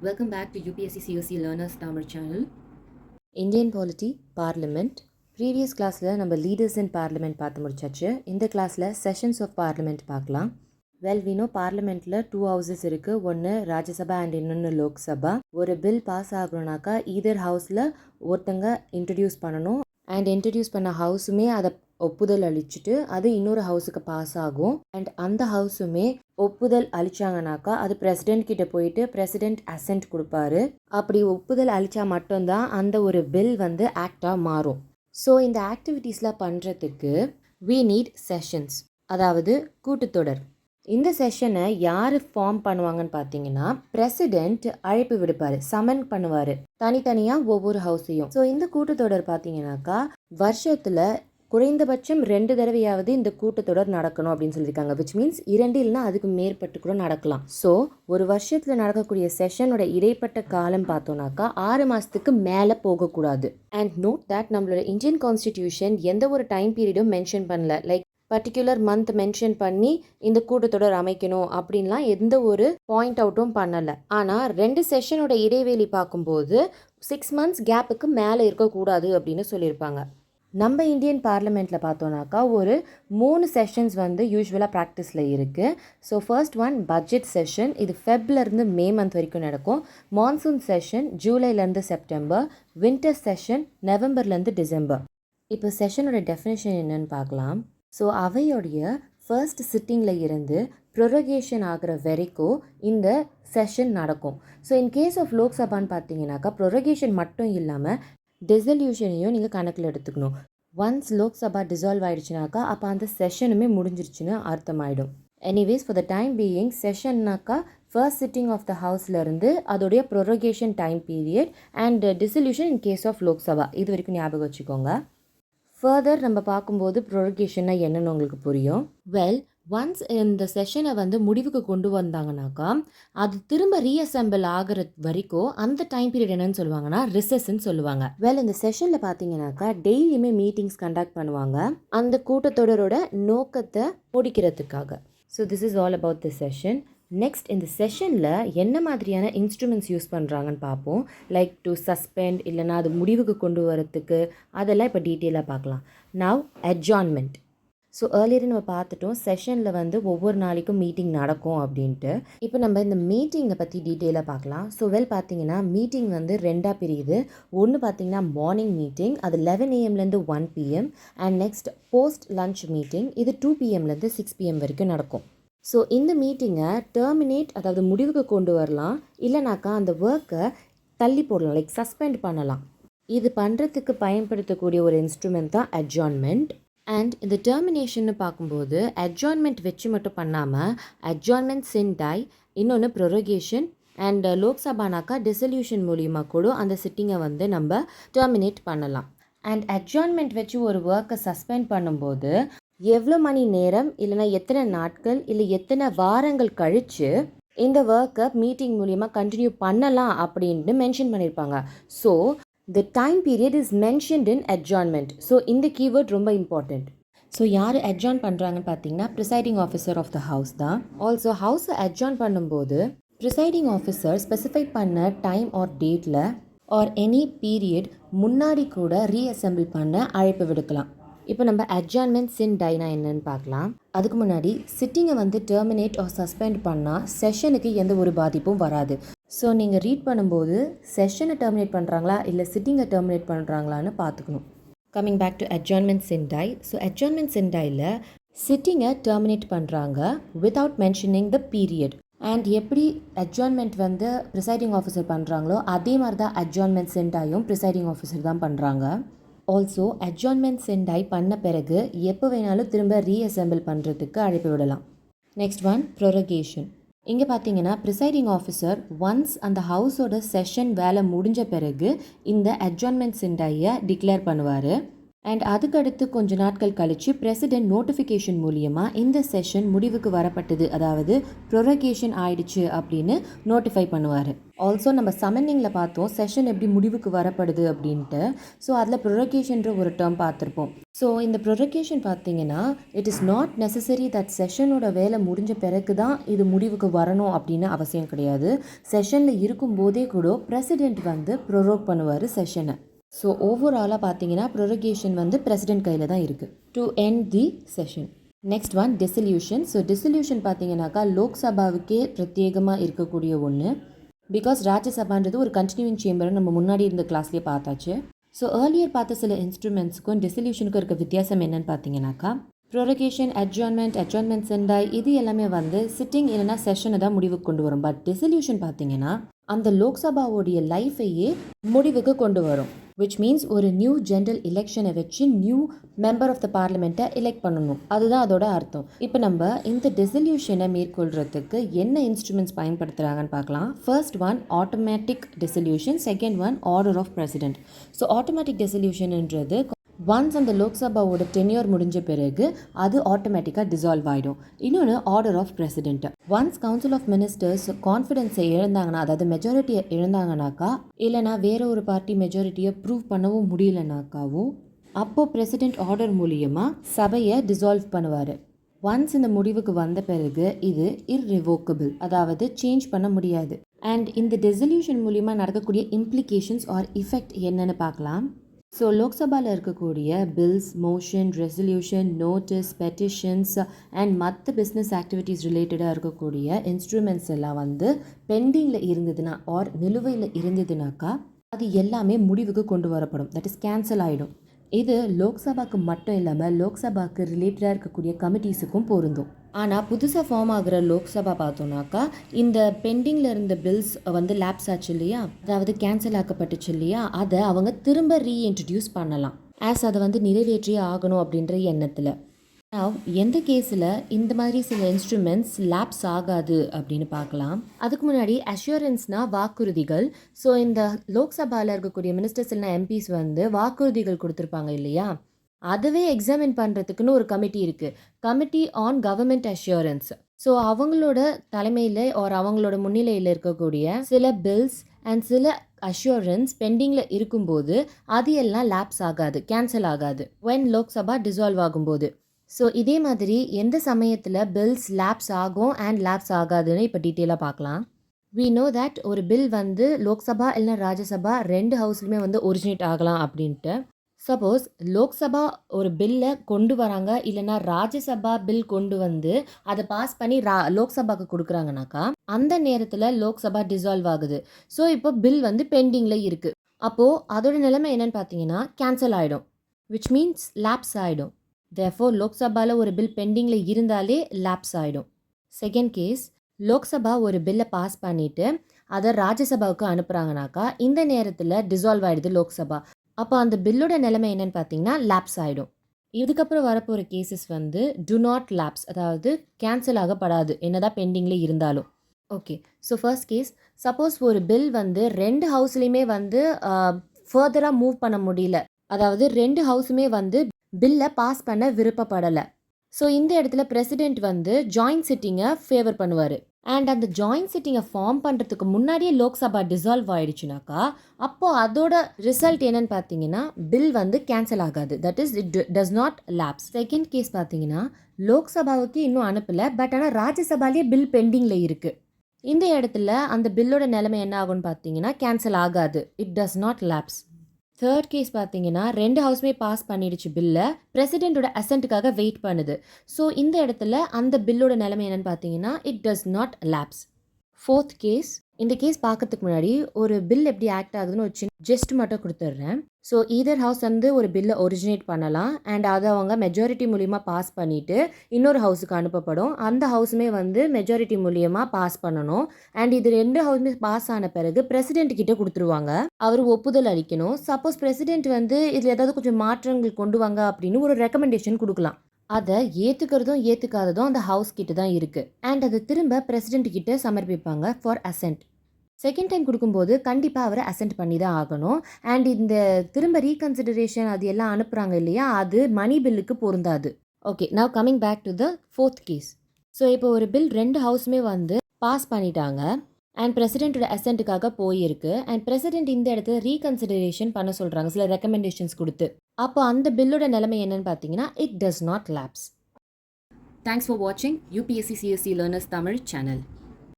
Welcome back to UPSC COC Learners Tamil channel. Indian Polity, Parliament. Previous கிளாஸில் நம்ம leaders இன் parliament பார்த்து முடிச்சாச்சு. இந்த கிளாஸில் செஷன்ஸ் ஆஃப் பார்லிமெண்ட் பார்க்கலாம். வினோ பார்லிமெண்ட்டில் 2 ஹவுசஸ் இருக்குது. ஒன்று ராஜ்யசபா அண்ட் இன்னொன்று லோக்சபா. ஒரு பில் பாஸ் ஆகணுனாக்கா ஈதர் ஹவுஸில் ஒருத்தங்க இன்ட்ரடியூஸ் பண்ணணும் அண்ட் இன்ட்ரடியூஸ் பண்ண ஹவுஸுமே அதை ஒப்புதல் அளிச்சுட்டு அது இன்னொரு ஹவுஸுக்கு பாஸ் ஆகும். அண்ட் அந்த ஹவுஸுமே ஒப்புதல் அளித்தாங்கனாக்கா அது பிரசிடென்ட் கிட்ட போயிட்டு பிரசிடென்ட் அசென்ட் கொடுப்பாரு. அப்படி ஒப்புதல் அளித்தா மட்டும்தான் அந்த ஒரு பில் ஆக்டாக மாறும். ஸோ இந்த ஆக்டிவிட்டீஸ்லாம் பண்ணுறதுக்கு we need செஷன்ஸ், அதாவது கூட்டத்தொடர். இந்த செஷனை யார் ஃபார்ம் பண்ணுவாங்கன்னு பார்த்தீங்கன்னா பிரசிடென்ட் அழைப்பு விடுப்பார், சமன் பண்ணுவார் தனித்தனியாக ஒவ்வொரு ஹவுஸையும். ஸோ இந்த கூட்டத்தொடர் பார்த்தீங்கன்னாக்கா வருஷத்தில் குறைந்தபட்சம் 2 தடவையாவது இந்த கூட்டத்தொடர் நடக்கணும் அப்படின்னு சொல்லியிருக்காங்க. விச் மீன்ஸ் 2 இல்லைனா அதுக்கு மேற்பட்டு கூட நடக்கலாம். ஸோ ஒரு வருஷத்தில் நடக்கக்கூடிய செஷனோட இடைப்பட்ட காலம் பார்த்தோன்னாக்கா 6 மாதத்துக்கு மேலே போகக்கூடாது. அண்ட் நோட் தட் நம்மளோட இந்தியன் கான்ஸ்டிடியூஷன் எந்த ஒரு டைம் பீரியடும் மென்ஷன் பண்ணல. லைக் பர்டிகுலர் மந்த் மென்ஷன் பண்ணி இந்த கூட்டத்தொடர் அமைக்கணும் அப்படின்லாம் எந்த ஒரு பாயிண்ட் அவுட்டும் பண்ணலை. ஆனால் 2 செஷனோட இடைவெளி பார்க்கும்போது 6 months கேப்புக்கு மேலே இருக்கக்கூடாது அப்படின்னு சொல்லியிருப்பாங்க. நம்ம இந்தியன் பார்லிமெண்ட்டில் பார்த்தோன்னாக்கா ஒரு 3 செஷன்ஸ் யூஸ்வலாக ப்ராக்டிஸில் இருக்குது. So first one budget session, இது ஃபெப்லேருந்து மே மந்த் வரைக்கும் நடக்கும். மான்சூன் செஷன் ஜூலைலேருந்து செப்டம்பர். வின்டர் செஷன் நவம்பர்லேருந்து டிசம்பர். இப்போ செஷனோட டெஃபினேஷன் என்னன்னு பார்க்கலாம். ஸோ அவையோடைய ஃபர்ஸ்ட் சிட்டிங்கில் இருந்து ப்ரொரோகேஷன் ஆகிற வரைக்கும் இந்த செஷன் நடக்கும். ஸோ இன் கேஸ் ஆஃப் லோக்சபான்னு பார்த்தீங்கன்னாக்கா ப்ரொரோகேஷன் மட்டும் இல்லாமல் டிசல்யூஷனையும் நீங்கள் கணக்கில் எடுத்துக்கணும். ஒன்ஸ் லோக்சபா டிசால்வ் ஆகிடுச்சுனாக்கா அப்போ அந்த செஷனுமே முடிஞ்சிருச்சுன்னு அர்த்தமாயிடும். Anyways for the time being செஷன்னாக்கா ஃபர்ஸ்ட் சிட்டிங் ஆஃப் த ஹவுஸ்லேருந்து அதோடைய prorogation time period and dissolution in case of Lok Sabha, இது வரைக்கும் ஞாபகம் வச்சுக்கோங்க. ஃபர்தர் நம்ம பார்க்கும்போது ப்ரொரோகேஷன்னா என்னென்னு உங்களுக்கு புரியும். ஒன்ஸ் இந்த செஷனை முடிவுக்கு கொண்டு வந்தாங்கனாக்கா அது திரும்ப ரீஅசெம்பிள் ஆகிற வரைக்கும் அந்த டைம் பீரியட் என்னன்னு சொல்லுவாங்கன்னா ரிசஸ்ன்னு சொல்லுவாங்க. இந்த செஷனில் பார்த்தீங்கன்னாக்கா டெய்லியுமே மீட்டிங்ஸ் கண்டக்ட் பண்ணுவாங்க அந்த கூட்டத்தொடரோட நோக்கத்தை முடிக்கிறதுக்காக. So this is all about the session. Next இந்த செஷனில் என்ன மாதிரியான இன்ஸ்ட்ருமெண்ட்ஸ் யூஸ் பண்ணுறாங்கன்னு பார்ப்போம். லைக் டு சஸ்பெண்ட் இல்லைனா அது முடிவுக்கு கொண்டு வரத்துக்கு அதெல்லாம் இப்போ டீட்டெயிலாக பார்க்கலாம். நவ் அட்ஜார்ன்மெண்ட். ஸோ ஏர்லியர் நம்ம பார்த்துட்டோம் செஷனில் ஒவ்வொரு நாளைக்கும் மீட்டிங் நடக்கும் அப்படின்ட்டு. இப்போ நம்ம இந்த மீட்டிங்கை பற்றி டீட்டெயிலாக பார்க்கலாம். ஸோ பார்த்தீங்கன்னா மீட்டிங் 2ஆக பிரியுது. ஒன்று பார்த்தீங்கன்னா மார்னிங் மீட்டிங், அது 11 AM - 1 PM. And next post lunch meeting, இது 2 PM 6 PM வரைக்கும் நடக்கும். ஸோ இந்த மீட்டிங்கை டெர்மினேட், அதாவது முடிவுக்கு கொண்டு வரலாம், இல்லைனாக்கா அந்த ஒர்க்கை தள்ளி போடலாம், லைக் சஸ்பெண்ட் பண்ணலாம். இது பண்ணுறதுக்கு பயன்படுத்தக்கூடிய ஒரு இன்ஸ்ட்ருமெண்ட் தான் அட்ஜார்ன்மெண்ட். அண்ட் இந்த டெர்மினேஷன்னு பார்க்கும்போது அட்ஜார்ன்மெண்ட் வச்சு மட்டும் பண்ணாமல் அட்ஜார்ன்மெண்ட் சின் டை, இன்னொன்று ப்ரொரோகேஷன் அண்ட் லோக்சபானாக்கா டிசல்யூஷன் மூலிமா கூட அந்த சிட்டிங்கை நம்ம டெர்மினேட் பண்ணலாம். அண்ட் அட்ஜார்ன்மெண்ட் வச்சு ஒரு ஒர்க்கை சஸ்பெண்ட் பண்ணும்போது எவ்வளோ மணி நேரம் இல்லைனா எத்தனை நாட்கள் இல்லை எத்தனை வாரங்கள் கழித்து இந்த ஒர்க்கை மீட்டிங் மூலிமா கண்டினியூ பண்ணலாம் அப்படின்ட்டு மென்ஷன் பண்ணியிருப்பாங்க. So the time period is mentioned in adjournment. So இந்த கீவேர்ட் ரொம்ப இம்பார்ட்டண்ட். ஸோ யார் அட்ஜார்ன் பண்ணுறாங்கன்னு பார்த்தீங்கன்னா presiding officer of the house தான். ஆல்சோ ஹவுஸை அட்ஜார்ன் பண்ணும்போது ப்ரிசைடிங் ஆஃபீஸர் ஸ்பெசிஃபை பண்ண டைம் ஆர் டேட்டில் ஆர் எனி பீரியட் முன்னாடி கூட ரீஅசெம்பிள் பண்ண அழைப்பு விடுக்கலாம். இப்போ நம்ம அட்ஜார்ன்மெண்ட் சின் டைனா என்னன்னு பார்க்கலாம். அதுக்கு முன்னாடி சிட்டிங்கை டெர்மினேட் ஆர் சஸ்பெண்ட் பண்ணால் செஷனுக்கு எந்த ஒரு பாதிப்பும் வராது. ஸோ நீங்கள் ரீட் பண்ணும்போது செஷனை டெர்மினேட் பண்ணுறாங்களா இல்லை சிட்டிங்கை டெர்மினேட் பண்ணுறாங்களான்னு பார்த்துக்கணும். Coming back to adjournment sine die. So adjournment sine டையில் சிட்டிங்கை டெர்மினேட் பண்ணுறாங்க without mentioning the period. And எப்படி அட்ஜார்ன்மெண்ட் ப்ரிசைடிங் ஆஃபீஸர் பண்ணுறாங்களோ அதே மாதிரி தான் அட்ஜார்ன்மெண்ட் சின் டையும் ப்ரிசைடிங் ஆஃபீஸர் தான் பண்ணுறாங்க. ஆல்சோ அட்ஜார்ன்மெண்ட் சின் டை பண்ண பிறகு எப்போ வேணாலும் திரும்ப ரீஅசெம்பிள் பண்ணுறதுக்கு அழைப்பு விடலாம். Next one prorogation. இங்கே பார்த்தீங்கன்னா ப்ரிசைடிங் ஆஃபீஸர் ஒன்ஸ் அந்த ஹவுஸோட செஷன் வேலை முடிஞ்ச பிறகு இந்த அட்ஜார்ன்மெண்ட் சின் டையை டிக்ளேர் பண்ணுவார். அண்ட் அதுக்கடுத்து கொஞ்ச நாட்கள் கழித்து பிரசிடென்ட் நோட்டிஃபிகேஷன் மூலியமாக இந்த செஷன் முடிவுக்கு வரப்பட்டது, அதாவது ப்ரொரகேஷன் ஆயிடுச்சு அப்படின்னு நோட்டிஃபை பண்ணுவார். ஆல்சோ நம்ம சம்மனிங்கில் பார்த்தோம் செஷன் எப்படி முடிவுக்கு வரப்படுது அப்படின்ட்டு. ஸோ அதில் ப்ரொரகேஷன்ற ஒரு டேர்ம் பார்த்துருப்போம். ஸோ இந்த ப்ரொரகேஷன் பார்த்தீங்கன்னா it is not necessary that செஷனோட வேலை முடிஞ்ச பிறகு தான் இது முடிவுக்கு வரணும் அப்படின்னு அவசியம் கிடையாது. செஷனில் இருக்கும்போதே கூட பிரசிடென்ட் வந்து ப்ரொரோக் பண்ணுவார் செஷனை. ஸோ ஓவராலாக பார்த்தீங்கன்னா ப்ரொரகேஷன் வந்து பிரசிடென்ட் கையில் தான் இருக்குது to end the session. Next one dissolution. So dissolution பார்த்தீங்கன்னாக்கா லோக்சபாவுக்கே பிரத்யேகமாக இருக்கக்கூடிய ஒன்று. பிகாஸ் ராஜ்யசபான்றது ஒரு கண்டினியூவிங் சேம்பர் நம்ம முன்னாடி இருந்த கிளாஸ்லேயே பார்த்தாச்சு. ஸோ ஏர்லியர் பார்த்த சில இன்ஸ்ட்ருமெண்ட்ஸுக்கும் டிசல்யூஷனுக்கும் இருக்க வித்தியாசம் என்னன்னு பார்த்தீங்கன்னாக்கா ப்ரொரகேஷன், அட்ஜார்ன்மெண்ட் சென்டாய் இது எல்லாமே வந்து சிட்டிங் இல்லைனா செஷனை தான் முடிவுக்கு கொண்டு வரும். பட் டிசல்யூஷன் பார்த்தீங்கன்னா அந்த லோக்சபாவோடைய லைஃபையே முடிவுக்கு கொண்டு வரும். விச் மீன்ஸ் ஒரு நியூ ஜென்ரல் எலெக்ஷனை வச்சு நியூ மெம்பர் ஆஃப் த பார்லிமெண்ட்டை எலெக்ட் பண்ணணும். அதுதான் அதோட அர்த்தம். இப்போ நம்ம இந்த டிசல்யூஷனை மேற்கொள்கிறதுக்கு என்ன இன்ஸ்ட்ருமெண்ட்ஸ் பயன்படுத்துகிறாங்கன்னு பார்க்கலாம். First one automatic dissolution, second one order of president. So automatic டிசல்யூஷன்ன்றது ஒன்ஸ் அந்த லோக்சபாவோட டென்யூர் முடிஞ்ச பிறகு அது ஆட்டோமேட்டிக்காக டிசால்வ் ஆகிடும். இன்னொன்று order of president. Once council of ministers கான்ஃபிடென்ஸை இழந்தாங்கன்னா, அதாவது மெஜாரிட்டியை இழந்தாங்கனாக்கா, இல்லைனா வேற ஒரு பார்ட்டி மெஜாரிட்டியை ப்ரூவ் பண்ணவும் முடியலனாக்காவும் அப்போது பிரசிடென்ட் ஆர்டர் மூலியமாக சபையை டிசால்வ் பண்ணுவார். ஒன்ஸ் இந்த முடிவுக்கு வந்த பிறகு இது இர்ரிவோக்கபிள், அதாவது சேஞ்ச் பண்ண முடியாது. அண்ட் இந்த டிசல்யூஷன் மூலியமாக நடக்கக்கூடிய இம்ப்ளிகேஷன்ஸ் ஆர் இஃபெக்ட் என்னன்னு பார்க்கலாம். ஸோ லோக்சபாவில் இருக்கக்கூடிய bills, motion, resolution, notice, petitions and மற்ற பிஸ்னஸ் ஆக்டிவிட்டீஸ் ரிலேட்டடாக இருக்கக்கூடிய இன்ஸ்ட்ருமெண்ட்ஸ் எல்லாம் வந்து பெண்டிங்கில் இருந்ததுன்னா ஆர் நிலுவையில் இருந்ததுனாக்கா அது எல்லாமே முடிவுக்கு கொண்டு வரப்படும். தட் இஸ் கேன்சல் ஆகிடும். இது லோக்சபாவுக்கு மட்டும் இல்லாமல் லோக்சபாவுக்கு ரிலேட்டடாக இருக்கக்கூடிய கமிட்டிஸுக்கும் பொருந்தும். ஆனால் புதுசாக ஃபார்ம் ஆகிற லோக்சபா பார்த்தோன்னாக்கா இந்த பெண்டிங்கில் இருந்த பில்ஸ் வந்து லேப்ஸ் ஆச்சு இல்லையா, அதாவது கேன்சல் ஆக்கப்பட்டுச்சு இல்லையா, அதை அவங்க திரும்ப ரீஇன்ட்ரடியூஸ் பண்ணலாம் ஆஸ் அதை வந்து நிறைவேற்றியே ஆகணும் அப்படின்ற எண்ணத்தில். எந்த கேஸில் இந்த மாதிரி சில இன்ஸ்ட்ருமெண்ட்ஸ் லேப்ஸ் ஆகாது அப்படின்னு பார்க்கலாம். அதுக்கு முன்னாடி அஷ்யூரன்ஸ்னால் வாக்குறுதிகள். ஸோ இந்த லோக்சபாவில் இருக்கக்கூடிய மினிஸ்டர்ஸ் இல்லைனா எம்பிஸ் வந்து வாக்குறுதிகள் கொடுத்துருப்பாங்க இல்லையா, அதுவே எக்ஸாமின் பண்ணுறதுக்குன்னு ஒரு கமிட்டி இருக்குது, committee on government assurance. So அவங்களோட தலைமையில் ஒரு அவங்களோட முன்னிலையில் இருக்கக்கூடிய சில பில்ஸ் அண்ட் சில அஷ்யூரன்ஸ் பெண்டிங்கில் இருக்கும்போது அது எல்லாம் லேப்ஸ் ஆகாது, கேன்சல் ஆகாது வென் லோக்சபா டிசால்வ் ஆகும்போது. ஸோ இதே மாதிரி எந்த சமயத்தில் பில்ஸ் லேப்ஸ் ஆகும் அண்ட் லேப்ஸ் ஆகாதுன்னு இப்போ டீட்டெயிலாக பார்க்கலாம். வி நோ தட் ஒரு பில் வந்து லோக்சபா இல்லைனா ராஜ்யசபா ரெண்டு ஹவுஸ்லையுமே வந்து ஒரிஜினேட் ஆகலாம் அப்படின்ட்டு. சப்போஸ் லோக்சபா ஒரு பில்லை கொண்டு வராங்க இல்லைனா ராஜ்யசபா பில் கொண்டு வந்து அதை பாஸ் பண்ணி லோக்சபாவுக்கு கொடுக்குறாங்கனாக்கா அந்த நேரத்தில் லோக்சபா டிசால்வ் ஆகுது. ஸோ இப்போ பில் வந்து பெண்டிங்கில் இருக்குது. அப்போது அதோட நிலைமை என்னன்னு பார்த்தீங்கன்னா கேன்சல் ஆகிடும், விச் மீன்ஸ் லேப்ஸ் ஆகிடும். தேர்ஃபோர் லோக்சபாவில் ஒரு பில் பெண்டிங்கில் இருந்தாலே லேப்ஸ் ஆகிடும். செகண்ட் கேஸ், லோக்சபா ஒரு பில்லை பாஸ் பண்ணிவிட்டு அதை ராஜ்யசபாவுக்கு அனுப்புகிறாங்கனாக்கா இந்த நேரத்தில் டிசால்வ் ஆகிடுது லோக்சபா. அப்போ அந்த பில்லோட நிலைமை என்னன்னு பார்த்தீங்கன்னா லேப்ஸ் ஆகிடும். இதுக்கப்புறம் வரப்போகிற கேசஸ் வந்து டு நாட் லேப்ஸ், அதாவது கேன்சல் ஆகப்படாது என்னதான் பெண்டிங்கில் இருந்தாலும். Okay, so first case, suppose ஒரு பில் வந்து ரெண்டு ஹவுஸ்லேயுமே வந்து ஃபர்தராக மூவ் பண்ண முடியல, அதாவது ரெண்டு ஹவுஸுமே வந்து பில்லை பாஸ் பண்ண விருப்பப்படலை. ஸோ இந்த இடத்துல பிரசிடென்ட் வந்து ஜாயிண்ட் சிட்டிங்கை ஃபேவர் பண்ணுவார். அண்ட் அந்த ஜாயிண்ட் சிட்டிங்கை ஃபார்ம் பண்ணுறதுக்கு முன்னாடியே லோக்சபா டிசால்வ் ஆகிடுச்சுனாக்கா அப்போது அதோட ரிசல்ட் என்னன்னு பார்த்தீங்கன்னா பில் வந்து கேன்சல் ஆகாது, that is it does not lapse. Second case பார்த்தீங்கன்னா லோக்சபாவுக்கு இன்னும் அனுப்பலை, பட் ஆனால் ராஜ்யசபாலேயே பில் பெண்டிங்கில் இருக்குது. இந்த இடத்துல அந்த பில்லோட நிலைமை என்ன ஆகும்னு பார்த்தீங்கன்னா கேன்சல் ஆகாது, it does not lapse. Third case பார்த்தீங்கன்னா ரெண்டு ஹவுஸுமே பாஸ் பண்ணிடுச்சு பில்லை, பிரசிடென்ட்டோட அசென்ட்டுக்காக வெயிட் பண்ணுது. ஸோ இந்த இடத்துல அந்த பில்லோட நிலைமை என்னென்னு பார்த்தீங்கன்னா it does not lapse. Fourth case, இந்த கேஸ் பார்க்கறதுக்கு முன்னாடி ஒரு பில் எப்படி ஆக்ட் ஆகுதுன்னு ஒரு சின்ன ஜஸ்ட் மட்டும் கொடுத்துட்றேன். ஸோ ஈதர் ஹவுஸ் வந்து ஒரு பில்லை ஒரிஜினேட் பண்ணலாம் அண்ட் அதை அவங்க மெஜாரிட்டி மூலியமாக பாஸ் பண்ணிவிட்டு இன்னொரு ஹவுஸுக்கு அனுப்பப்படும். அந்த ஹவுஸுமே வந்து மெஜாரிட்டி மூலியமாக பாஸ் பண்ணணும். அண்ட் இது ரெண்டு ஹவுஸுமே பாஸ் ஆன பிறகு பிரசிடென்ட் கிட்ட கொடுத்துருவாங்க, அவர் ஒப்புதல் அளிக்கணும். சப்போஸ் பிரசிடென்ட் வந்து இதில் ஏதாவது கொஞ்சம் மாற்றங்கள் கொண்டு வாங்க அப்படின்னு ஒரு ரெக்கமெண்டேஷன் கொடுக்கலாம். அதை ஏற்றுக்கிறதும் ஏற்றுக்காததும் அந்த ஹவுஸ் கிட்ட தான் இருக்குது. அண்ட் அதை திரும்ப பிரசிடென்ட் கிட்ட சமர்ப்பிப்பாங்க ஃபார் அசென்ட். செகண்ட் டைம் கொடுக்கும்போது கண்டிப்பாக அவரை அசென்ட் பண்ணி தான் ஆகணும். அண்ட் இந்த திரும்ப ரீகன்சிடரேஷன் அது எல்லாம் அனுப்புகிறாங்க இல்லையா, அது மணி பில்லுக்கு பொருந்தாது. Okay, now coming back to the fourth case. So இப்போ ஒரு பில் 2 ஹவுஸுமே வந்து பாஸ் பண்ணிட்டாங்க அண்ட் பிரசிடென்ட்டோட அசென்ட்டுக்காக போயிருக்கு. அண்ட் பிரசிடென்ட் இந்த இடத்துல ரீகன்சிடரேஷன் பண்ண சொல்கிறாங்க சில ரெக்கமெண்டேஷன்ஸ் கொடுத்து. அப்போ அந்த பில்லோட நிலைமை என்னன்னு பார்த்தீங்கன்னா, it does not labs. Thanks for watching UPSC CSE Learners Tamil channel.